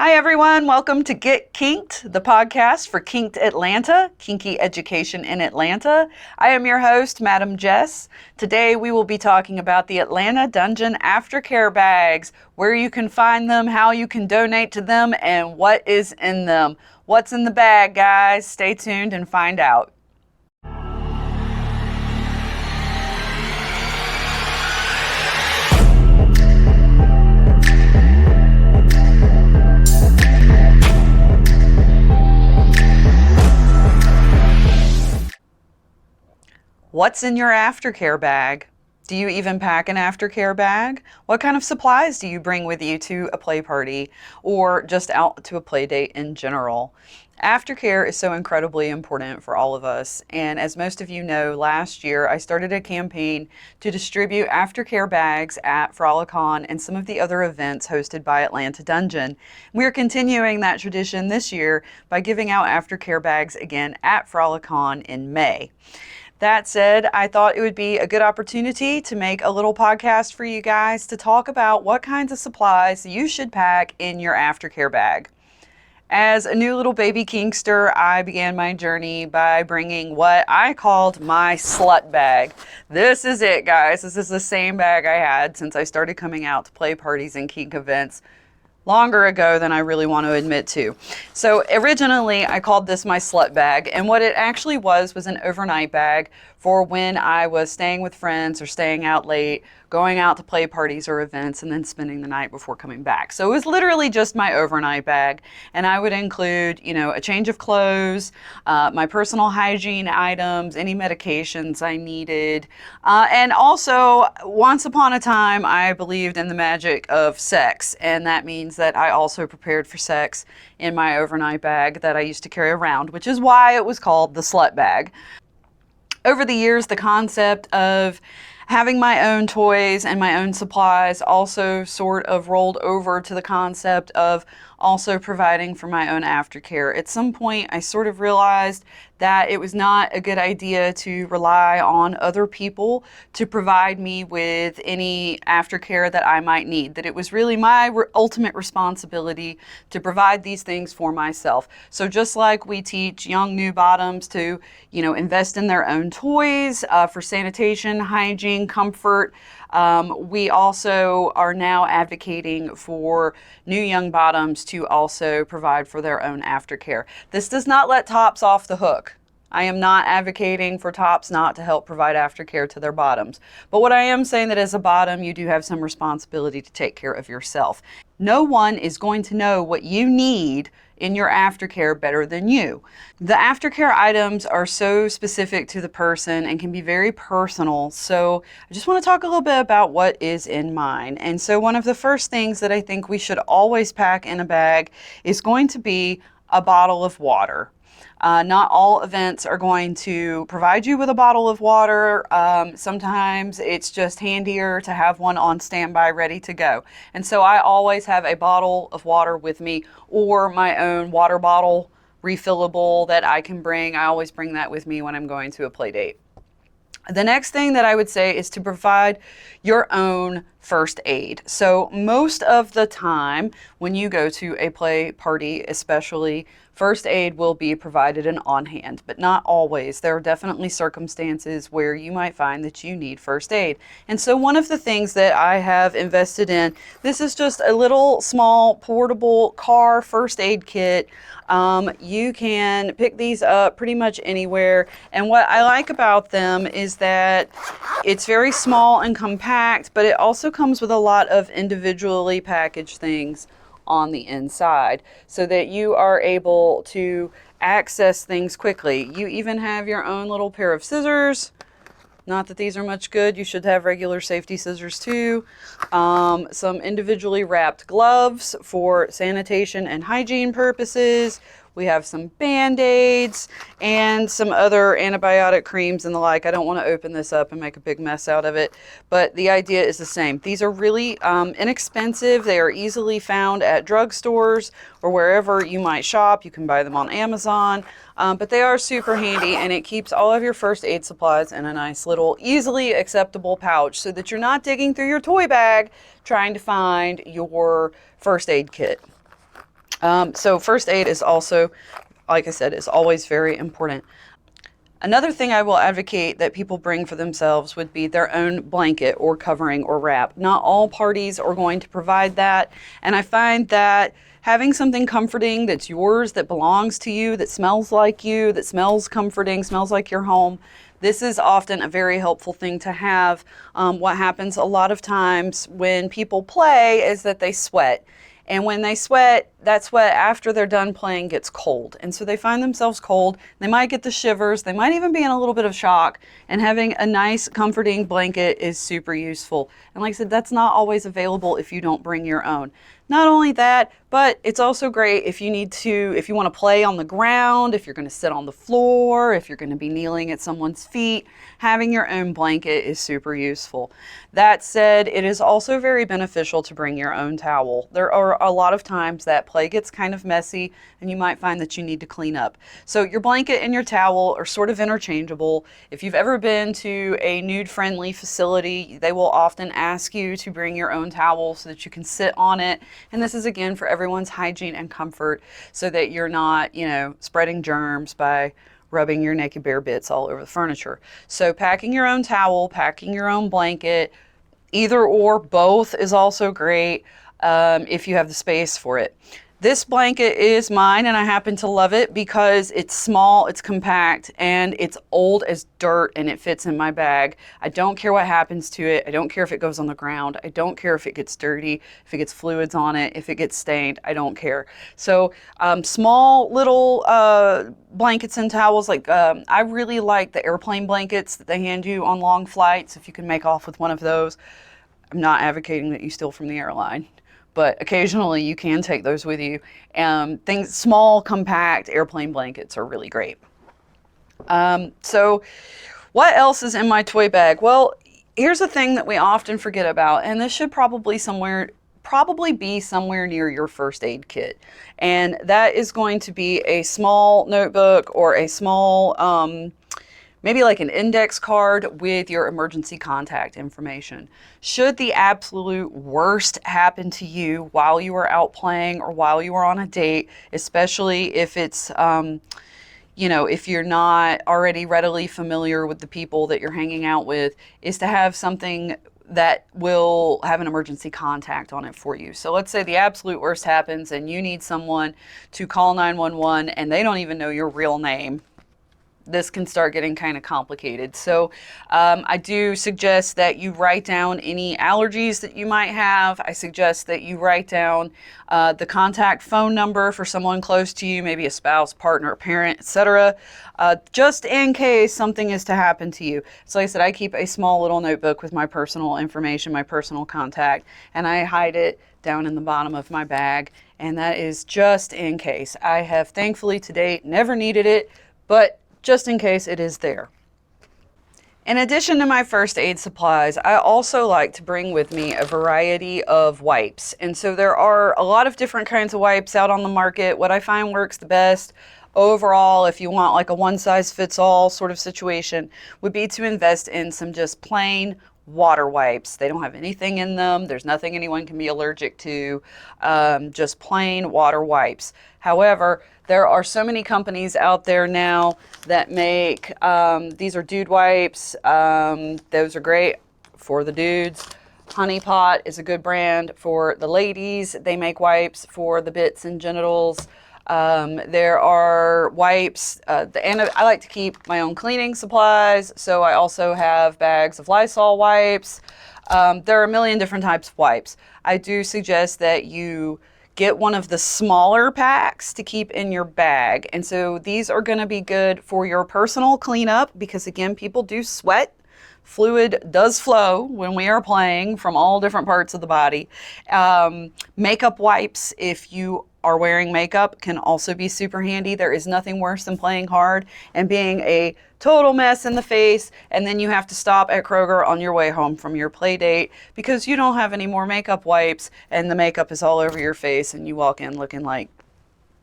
Hi, everyone. Welcome to Get Kinked, the podcast for Kinked Atlanta, kinky education in Atlanta. I am your host, Madam Jess. Today, we will be talking about the Atlanta Dungeon Aftercare bags, where you can find them, how you can donate to them, and what is in them. What's in the bag, guys? Stay tuned and find out. What's in your aftercare bag? Do you even pack an aftercare bag? What kind of supplies do you bring with you to a play party or just out to a play date in general? Aftercare is so incredibly important for all of us. And as most of you know, last year I started a campaign to distribute aftercare bags at Frolicon and some of the other events hosted by Atlanta Dungeon. We're continuing that tradition this year by giving out aftercare bags again at Frolicon in May. That said, I thought it would be a good opportunity to make a little podcast for you guys to talk about what kinds of supplies you should pack in your aftercare bag. As a new little baby kinkster, I began my journey by bringing what I called my slut bag. This is it, guys. This is the same bag I had since I started coming out to play parties and kink events longer ago than I really want to admit to. So originally I called this my slut bag, and what it actually was an overnight bag for when I was staying with friends or staying out late, going out to play parties or events, and then spending the night before coming back. So it was literally just my overnight bag, and I would include, a change of clothes, my personal hygiene items, any medications I needed, and also once upon a time I believed in the magic of sex, and that means that I also prepared for sex in my overnight bag that I used to carry around, which is why it was called the slut bag. Over the years, the concept of having my own toys and my own supplies also sort of rolled over to the concept of also providing for my own aftercare. At some point, I sort of realized that it was not a good idea to rely on other people to provide me with any aftercare that I might need, that it was really my ultimate responsibility to provide these things for myself. So just like we teach young new bottoms to, invest in their own toys for sanitation, hygiene, comfort, we also are now advocating for new young bottoms to also provide for their own aftercare. This does not let tops off the hook. I am not advocating for tops not to help provide aftercare to their bottoms. But what I am saying that as a bottom, you do have some responsibility to take care of yourself. No one is going to know what you need in your aftercare better than you. The aftercare items are so specific to the person and can be very personal. So I just want to talk a little bit about what is in mine. And so one of the first things that I think we should always pack in a bag is going to be a bottle of water. Not all events are going to provide you with a bottle of water. Sometimes it's just handier to have one on standby ready to go. And so I always have a bottle of water with me, or my own water bottle refillable that I can bring. I always bring that with me when I'm going to a play date. The next thing that I would say is to provide your own first aid. So most of the time when you go to a play party, especially, first aid will be provided and on hand, but not always. There are definitely circumstances where you might find that you need first aid. And so one of the things that I have invested in, this is just a little small portable car first aid kit. You can pick these up pretty much anywhere. And what I like about them is that it's very small and compact, but it also comes with a lot of individually packaged things on the inside so that you are able to access things quickly. You even have your own little pair of scissors. Not that these are much good. You should have regular safety scissors too. Some individually wrapped gloves for sanitation and hygiene purposes. We have some Band-Aids and some other antibiotic creams and the like. I don't want to open this up and make a big mess out of it, but the idea is the same. These are really inexpensive. They are easily found at drugstores or wherever you might shop. You can buy them on Amazon, but they are super handy, and it keeps all of your first aid supplies in a nice little easily acceptable pouch so that you're not digging through your toy bag trying to find your first aid kit. So first aid is also, like I said, is always very important. Another thing I will advocate that people bring for themselves would be their own blanket or covering or wrap. Not all parties are going to provide that, and I find that having something comforting that's yours, that belongs to you, that smells like you, that smells comforting, smells like your home, this is often a very helpful thing to have. What happens a lot of times when people play is that they sweat. And when they sweat, that sweat after they're done playing gets cold. And so they find themselves cold. They might get the shivers. They might even be in a little bit of shock. And having a nice, comforting blanket is super useful. And like I said, that's not always available if you don't bring your own. Not only that, but it's also great if you want to play on the ground, if you're going to sit on the floor, if you're going to be kneeling at someone's feet, having your own blanket is super useful. That said, it is also very beneficial to bring your own towel. There are a lot of times that play gets kind of messy and you might find that you need to clean up. So your blanket and your towel are sort of interchangeable. If you've ever been to a nude-friendly facility, they will often ask you to bring your own towel so that you can sit on it. And this is again for everyone's hygiene and comfort so that you're not, spreading germs by rubbing your naked bare bits all over the furniture. So packing your own towel, packing your own blanket, either or both is also great if you have the space for it. This blanket is mine and I happen to love it because it's small, it's compact, and it's old as dirt and it fits in my bag. I don't care what happens to it. I don't care if it goes on the ground. I don't care if it gets dirty, if it gets fluids on it, if it gets stained. I don't care. So small little blankets and towels, I really like the airplane blankets that they hand you on long flights. If you can make off with one of those. I'm not advocating that you steal from the airline, but occasionally you can take those with you. Small, compact airplane blankets are really great. So what else is in my toy bag? Well, here's a thing that we often forget about, and this should probably be somewhere near your first aid kit. And that is going to be a small notebook or a small, maybe like an index card with your emergency contact information. Should the absolute worst happen to you while you are out playing or while you are on a date, especially if it's, if you're not already readily familiar with the people that you're hanging out with, is to have something that will have an emergency contact on it for you. So let's say the absolute worst happens and you need someone to call 911 and they don't even know your real name. This can start getting kind of complicated. So I do suggest that you write down any allergies that you might have. I suggest that you write down the contact phone number for someone close to you, maybe a spouse, partner, parent, etc., just in case something is to happen to you. So like I said, I keep a small little notebook with my personal information, my personal contact, and I hide it down in the bottom of my bag, and that is just in case. I have thankfully to date never needed it, but just in case it is there. In addition to my first aid supplies, I also like to bring with me a variety of wipes. And so there are a lot of different kinds of wipes out on the market. What I find works the best overall, if you want like a one-size-fits-all sort of situation, would be to invest in some just plain water wipes. They don't have anything in them. There's nothing anyone can be allergic to. Just plain water wipes. However, there are so many companies out there now that make, these are dude wipes. Those are great for the dudes. Honey Pot is a good brand for the ladies. They make wipes for the bits and genitals. There are wipes, and I like to keep my own cleaning supplies, so I also have bags of Lysol wipes. There are a million different types of wipes. I do suggest that you get one of the smaller packs to keep in your bag. And so these are going to be good for your personal cleanup because, again, people do sweat. Fluid does flow when we are playing from all different parts of the body. Makeup wipes, if you are wearing makeup, can also be super handy. There is nothing worse than playing hard and being a total mess in the face, and then you have to stop at Kroger on your way home from your play date because you don't have any more makeup wipes and the makeup is all over your face and you walk in looking like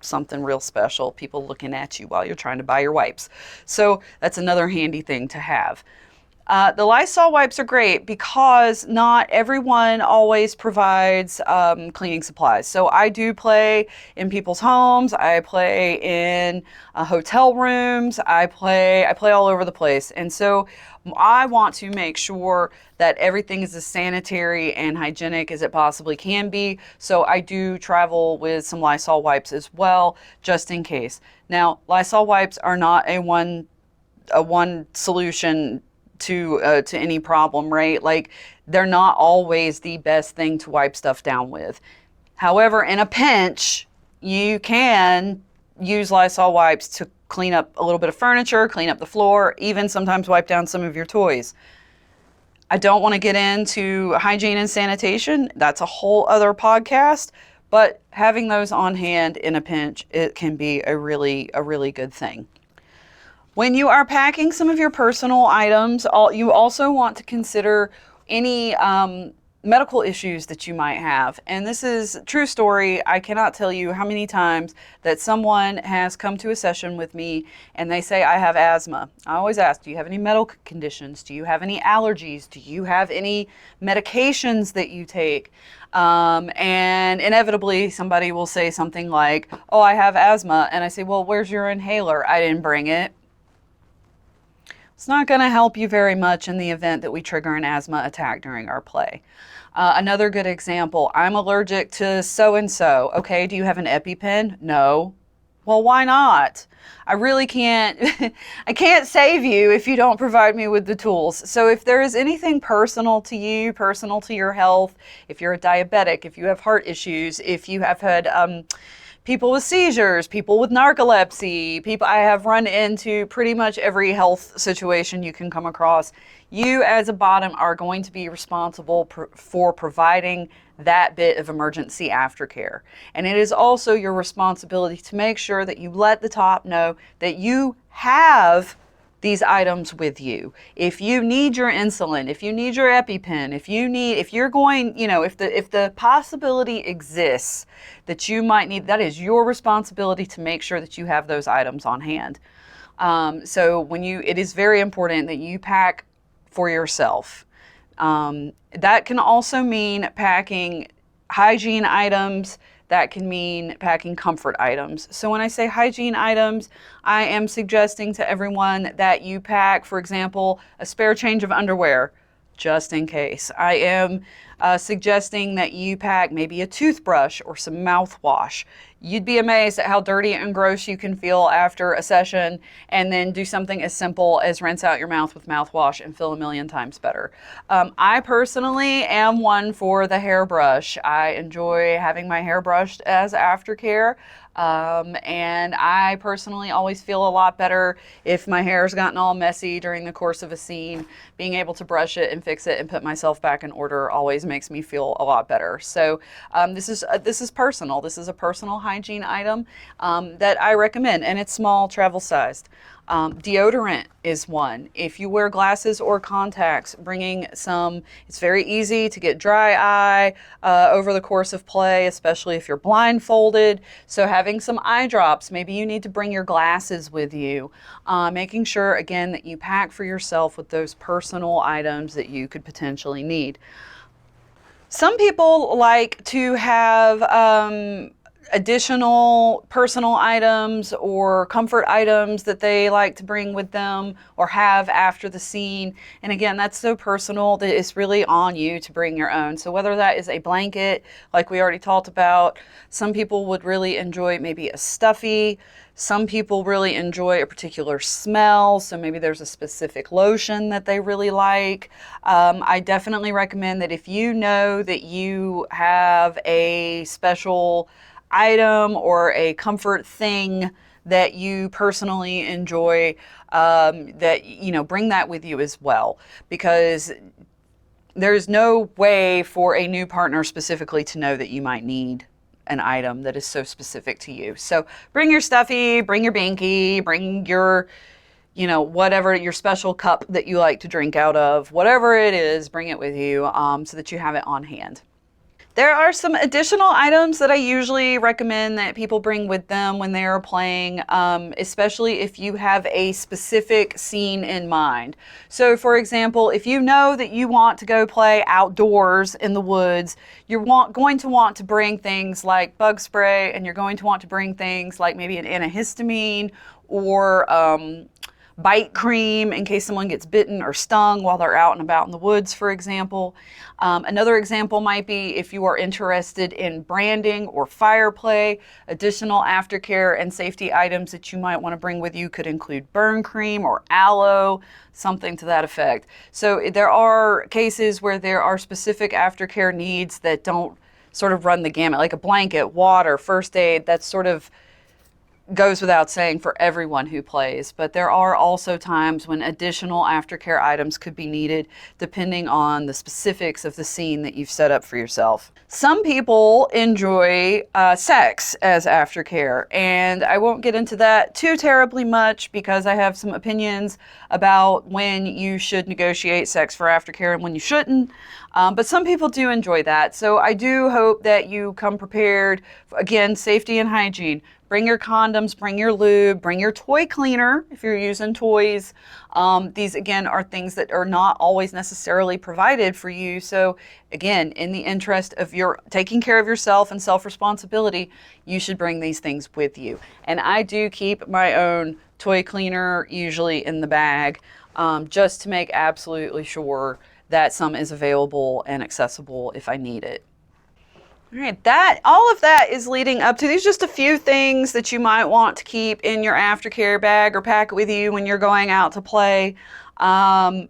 something real special, people looking at you while you're trying to buy your wipes. So that's another handy thing to have. The Lysol wipes are great because not everyone always provides cleaning supplies. So I do play in people's homes. I play in hotel rooms. I play all over the place, and so I want to make sure that everything is as sanitary and hygienic as it possibly can be. So I do travel with some Lysol wipes as well, just in case. Now, Lysol wipes are not a one solution to any problem, right? Like they're not always the best thing to wipe stuff down with. However, in a pinch, you can use Lysol wipes to clean up a little bit of furniture, clean up the floor, even sometimes wipe down some of your toys. I don't want to get into hygiene and sanitation. That's a whole other podcast, but having those on hand in a pinch, it can be a really good thing. When you are packing some of your personal items, you also want to consider any medical issues that you might have. And this is a true story. I cannot tell you how many times that someone has come to a session with me and they say, I have asthma. I always ask, do you have any medical conditions? Do you have any allergies? Do you have any medications that you take? And inevitably somebody will say something like, oh, I have asthma. And I say, well, where's your inhaler? I didn't bring it. It's not going to help you very much in the event that we trigger an asthma attack during our play. Another good example, I'm allergic to so-and-so. Okay, do you have an EpiPen? No. Well, why not? I really can't, I can't save you if you don't provide me with the tools. So if there is anything personal to you, personal to your health, if you're a diabetic, if you have heart issues, if you have had people with seizures, people with narcolepsy, people I have run into pretty much every health situation you can come across. You as a bottom are going to be responsible for providing that bit of emergency aftercare. And it is also your responsibility to make sure that you let the top know that you have these items with you. If you need your insulin, if you need your EpiPen, if you're going, if the possibility exists that you might need, that is your responsibility to make sure that you have those items on hand. So it is very important that you pack for yourself. That can also mean packing hygiene items. That can mean packing comfort items. So when I say hygiene items, I am suggesting to everyone that you pack, for example, a spare change of underwear, just in case. I am suggesting that you pack maybe a toothbrush or some mouthwash. You'd be amazed at how dirty and gross you can feel after a session, and then do something as simple as rinse out your mouth with mouthwash and feel a million times better. I personally am one for the hairbrush. I enjoy having my hair brushed as aftercare. And I personally always feel a lot better if my hair's gotten all messy during the course of a scene. Being able to brush it and fix it and put myself back in order always makes me feel a lot better. So this is personal. This is a personal hygiene item that I recommend, and it's small, travel sized. Deodorant is one. If you wear glasses or contacts, bringing some, it's very easy to get dry eye over the course of play, especially if you're blindfolded. So having some eye drops, maybe you need to bring your glasses with you. Making sure, again, that you pack for yourself with those personal items that you could potentially need. Some people like to have additional personal items or comfort items that they like to bring with them or have after the scene. And again, that's so personal that it's really on you to bring your own. So whether that is a blanket, like we already talked about, some people would really enjoy maybe a stuffy. Some people really enjoy a particular smell, so maybe there's a specific lotion that they really like. I definitely recommend that if you know that you have a special item or a comfort thing that you personally enjoy, bring that with you as well, because there's no way for a new partner specifically to know that you might need an item that is so specific to you. So bring your stuffy, bring your binky, bring your, whatever, your special cup that you like to drink out of, whatever it is, bring it with you so that you have it on hand. There are some additional items that I usually recommend that people bring with them when they are playing, especially if you have a specific scene in mind. So for example, if you know that you want to go play outdoors in the woods, you're going to want to bring things like bug spray, and you're going to want to bring things like maybe an antihistamine or bite cream in case someone gets bitten or stung while they're out and about in the woods, for example. Another example might be if you are interested in branding or fire play. Additional aftercare and safety items that you might want to bring with you could include burn cream or aloe, something to that effect. So there are cases where there are specific aftercare needs that don't sort of run the gamut, like a blanket, water, first aid. That's sort of goes without saying for everyone who plays, but there are also times when additional aftercare items could be needed depending on the specifics of the scene that you've set up for yourself. Some people enjoy sex as aftercare, and I won't get into that too terribly much because I have some opinions about when you should negotiate sex for aftercare and when you shouldn't. But some people do enjoy that, so I do hope that you come prepared. Again, safety and hygiene. Bring your condoms, bring your lube, bring your toy cleaner if you're using toys. These, again, are things that are not always necessarily provided for you. So, again, in the interest of your taking care of yourself and self-responsibility, you should bring these things with you. And I do keep my own toy cleaner usually in the bag, just to make absolutely sure that some is available and accessible if I need it. All right, all of that is leading up to these just a few things that you might want to keep in your aftercare bag or pack it with you when you're going out to play. And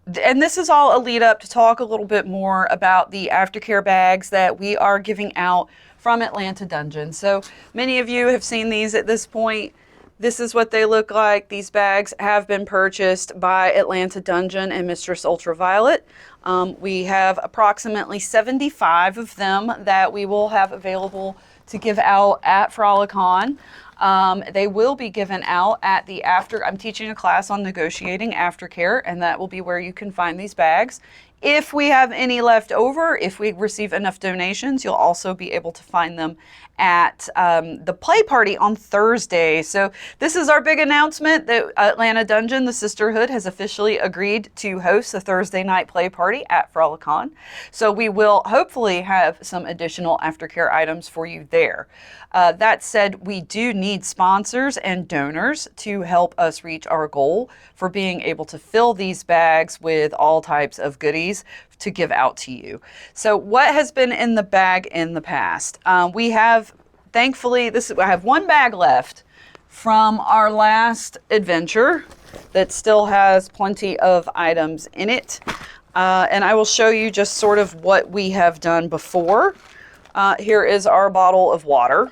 this is all a lead up to talk a little bit more about the aftercare bags that we are giving out from Atlanta Dungeon. So many of you have seen these at this point. This is what they look like. These bags have been purchased by Atlanta Dungeon and Mistress Ultraviolet. We have approximately 75 of them that we will have available to give out at Frolicon. They will be given out at the I'm teaching a class on negotiating aftercare, and that will be where you can find these bags. If we have any left over, if we receive enough donations, you'll also be able to find them at the play party on Thursday. So this is our big announcement that Atlanta Dungeon, the Sisterhood, has officially agreed to host a Thursday night play party at Frolicon. So we will hopefully have some additional aftercare items for you there. That said, we do need sponsors and donors to help us reach our goal for being able to fill these bags with all types of goodies to give out to you. So what has been in the bag in the past? We have, thankfully, I have one bag left from our last adventure that still has plenty of items in it. And I will show you just sort of what we have done before. Here is our bottle of water.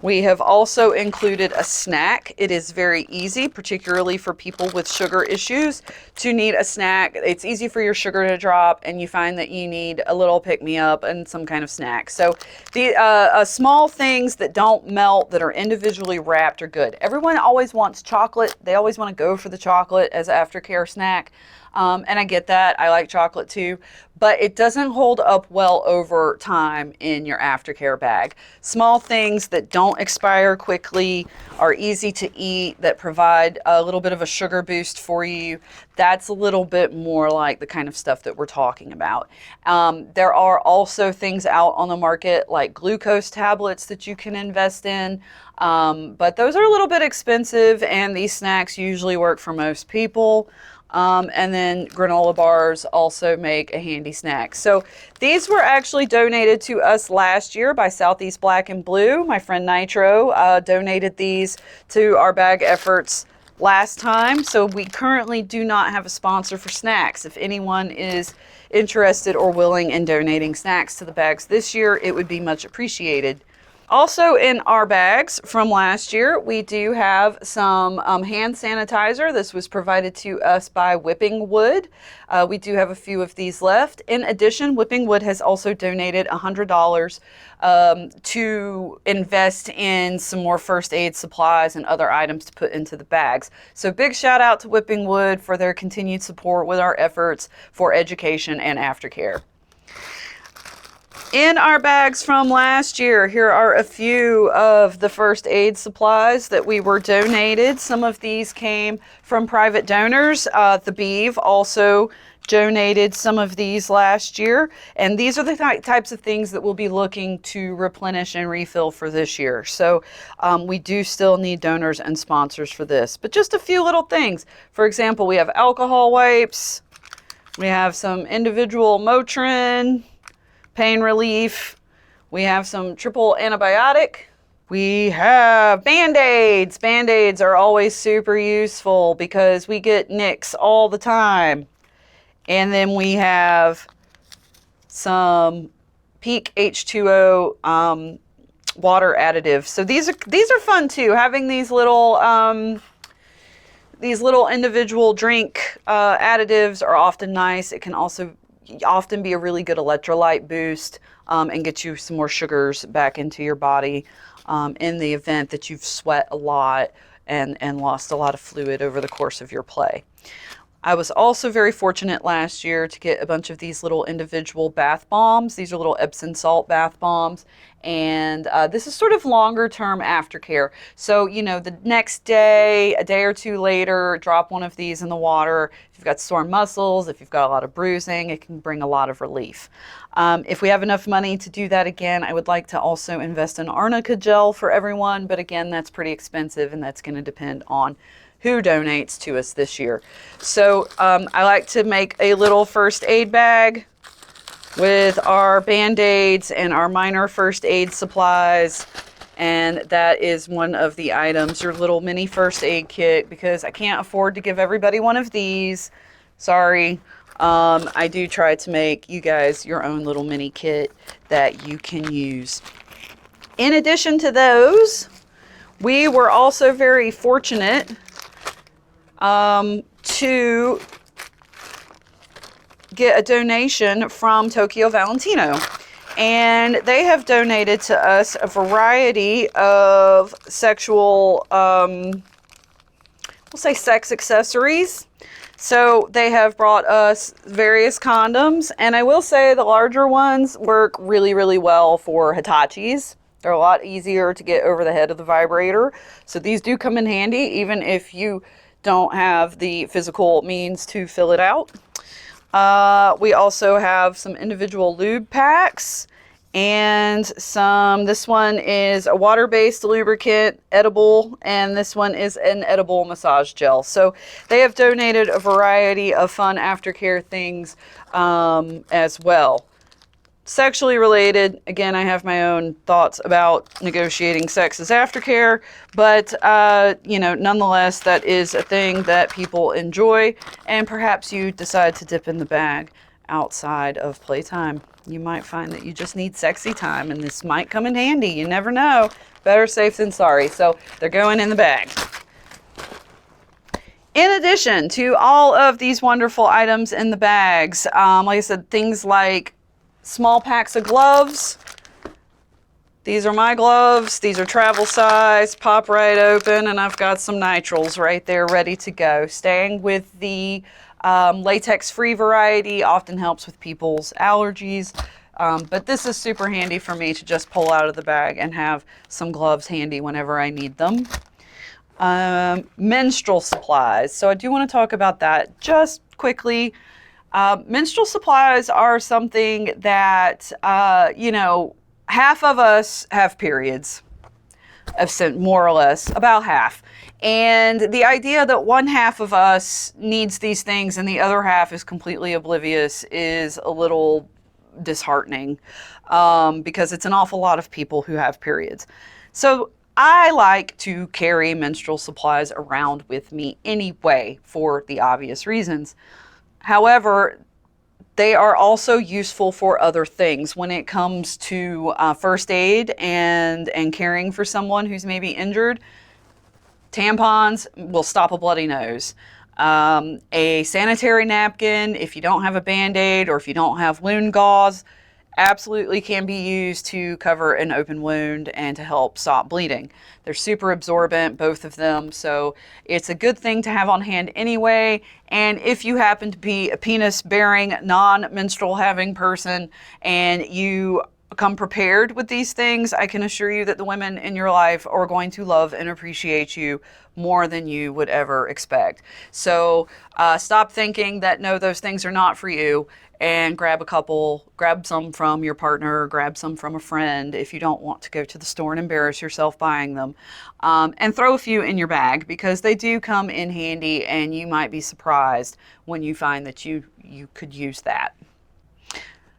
We have also included a snack. It is very easy, particularly for people with sugar issues, to need a snack. It's easy for your sugar to drop, and you find that you need a little pick-me-up and some kind of snack. So the small things that don't melt, that are individually wrapped, are good. Everyone always wants chocolate. They always want to go for the chocolate as an aftercare snack. And I get that. I like chocolate too, but it doesn't hold up well over time in your aftercare bag. Small things that don't expire quickly, are easy to eat, that provide a little bit of a sugar boost for you. That's a little bit more like the kind of stuff that we're talking about. There are also things out on the market like glucose tablets that you can invest in. But those are a little bit expensive, and these snacks usually work for most people. And then granola bars also make a handy snack. So these were actually donated to us last year by Southeast Black and Blue. My friend Nitro donated these to our bag efforts last time. So we currently do not have a sponsor for snacks. If anyone is interested or willing in donating snacks to the bags this year, it would be much appreciated. Also in our bags from last year, we do have some hand sanitizer. This was provided to us by Whipping Wood. We do have a few of these left. In addition, Whipping Wood has also donated $100 to invest in some more first aid supplies and other items to put into the bags. So big shout out to Whipping Wood for their continued support with our efforts for education and aftercare. In our bags from last year, here are a few of the first aid supplies that we were donated. Some of these came from private donors. The Beeve also donated some of these last year. And these are the types of things that we'll be looking to replenish and refill for this year. So we do still need donors and sponsors for this. But just a few little things. For example, we have alcohol wipes. We have some individual Motrin, pain relief. We have some triple antibiotic. We have Band-Aids. Band-Aids are always super useful because we get nicks all the time. And then we have some Peak H2O water additives. So these are fun too. Having these little individual drink additives are often nice. It can also often be a really good electrolyte boost and get you some more sugars back into your body in the event that you've sweat a lot and lost a lot of fluid over the course of your play. I was also very fortunate last year to get a bunch of these little individual bath bombs. These are little Epsom salt bath bombs. And this is sort of longer term aftercare. So, you know, the next day, a day or two later, drop one of these in the water. If you've got sore muscles, if you've got a lot of bruising, it can bring a lot of relief. If we have enough money to do that again, I would like to also invest in arnica gel for everyone. But again, that's pretty expensive and that's going to depend on who donates to us this year. So I like to make a little first aid bag with our Band-Aids and our minor first aid supplies. And that is one of the items, your little mini first aid kit, because I can't afford to give everybody one of these. Sorry. I do try to make you guys your own little mini kit that you can use. In addition to those, we were also very fortunate to get a donation from Tokyo Valentino. And they have donated to us a variety of sexual, we'll say sex accessories. So they have brought us various condoms. And I will say the larger ones work really, really well for Hitachis. They're a lot easier to get over the head of the vibrator. So these do come in handy, even if you don't have the physical means to fill it out. We also have some individual lube packs and this one is a water-based lubricant, edible, and this one is an edible massage gel. So they have donated a variety of fun aftercare things as well. Sexually related, again, I have my own thoughts about negotiating sex as aftercare, but you know, nonetheless, that is a thing that people enjoy, and perhaps you decide to dip in the bag outside of playtime. You might find that you just need sexy time, and this might come in handy. You never know. Better safe than sorry. So they're going in the bag. In addition to all of these wonderful items in the bags, like I said, things like small packs of gloves. These are my gloves. These are travel size, pop right open, and I've got some nitriles right there ready to go. Staying with the latex-free variety often helps with people's allergies, but this is super handy for me to just pull out of the bag and have some gloves handy whenever I need them. Menstrual supplies. So I do want to talk about that just quickly. Menstrual supplies are something that, you know, half of us have periods, more or less, about half. And the idea that one half of us needs these things and the other half is completely oblivious is a little disheartening because it's an awful lot of people who have periods. So I like to carry menstrual supplies around with me anyway for the obvious reasons. However, they are also useful for other things when it comes to first aid and caring for someone who's maybe injured. Tampons will stop a bloody nose. A sanitary napkin, if you don't have a Band-Aid or if you don't have wound gauze, absolutely can be used to cover an open wound and to help stop bleeding. They're super absorbent, both of them, so it's a good thing to have on hand anyway. And if you happen to be a penis-bearing, non-menstrual having person and you come prepared with these things, I can assure you that the women in your life are going to love and appreciate you more than you would ever expect. So stop thinking that no, those things are not for you, and grab some from your partner, grab some from a friend if you don't want to go to the store and embarrass yourself buying them. And throw a few in your bag because they do come in handy, and you might be surprised when you find that you could use that.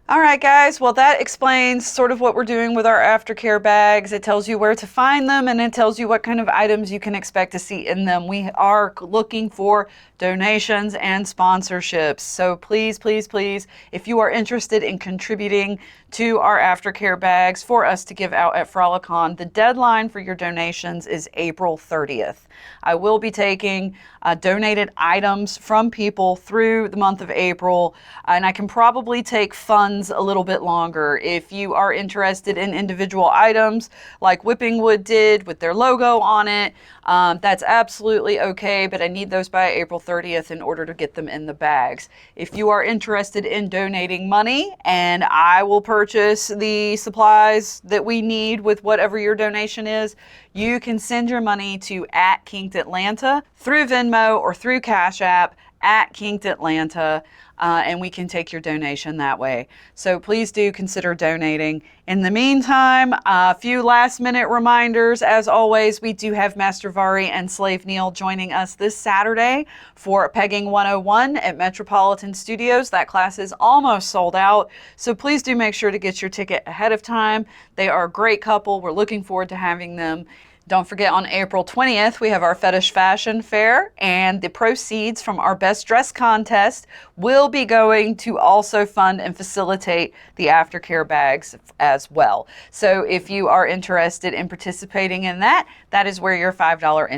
All right, guys. Well, that explains sort of what we're doing with our aftercare bags. It tells you where to find them, and it tells you what kind of items you can expect to see in them. We are looking for donations and sponsorships. So please, please, please, if you are interested in contributing to our aftercare bags for us to give out at Frolicon, the deadline for your donations is April 30th. I will be taking donated items from people through the month of April, and I can probably take funds a little bit longer. If you are interested in individual items like Whipping Wood did with their logo on it, that's absolutely okay, but I need those by April 30th in order to get them in the bags. If you are interested in donating money, and I will purchase the supplies that we need with whatever your donation is, you can send your money to @KinkedAtlanta through Venmo or through Cash App @KinkedAtlanta, and we can take your donation that way. So please do consider donating. In the meantime, a few last minute reminders. As always, we do have Master Vari and Slave Neil joining us this Saturday for Pegging 101 at Metropolitan Studios. That class is almost sold out, so please do make sure to get your ticket ahead of time. They are a great couple. We're looking forward to having them. Don't forget, on April 20th, we have our Fetish Fashion Fair, and the proceeds from our Best Dress contest will be going to also fund and facilitate the aftercare bags as well. So if you are interested in participating in that, that is where your $5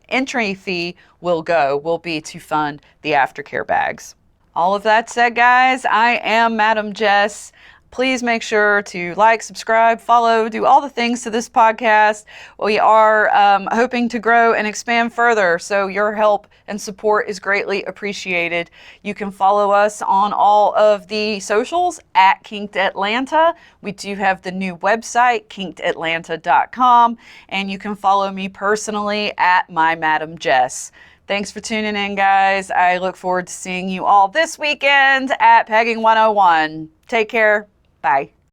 entry fee will be to fund the aftercare bags. All of that said, guys, I am Madam Jess. Please make sure to like, subscribe, follow, do all the things to this podcast. We are hoping to grow and expand further, so your help and support is greatly appreciated. You can follow us on all of the socials @KinkedAtlanta. We do have the new website, KinkedAtlanta.com, and you can follow me personally @MyMadamJess. Thanks for tuning in, guys. I look forward to seeing you all this weekend at Pegging 101. Take care. Bye.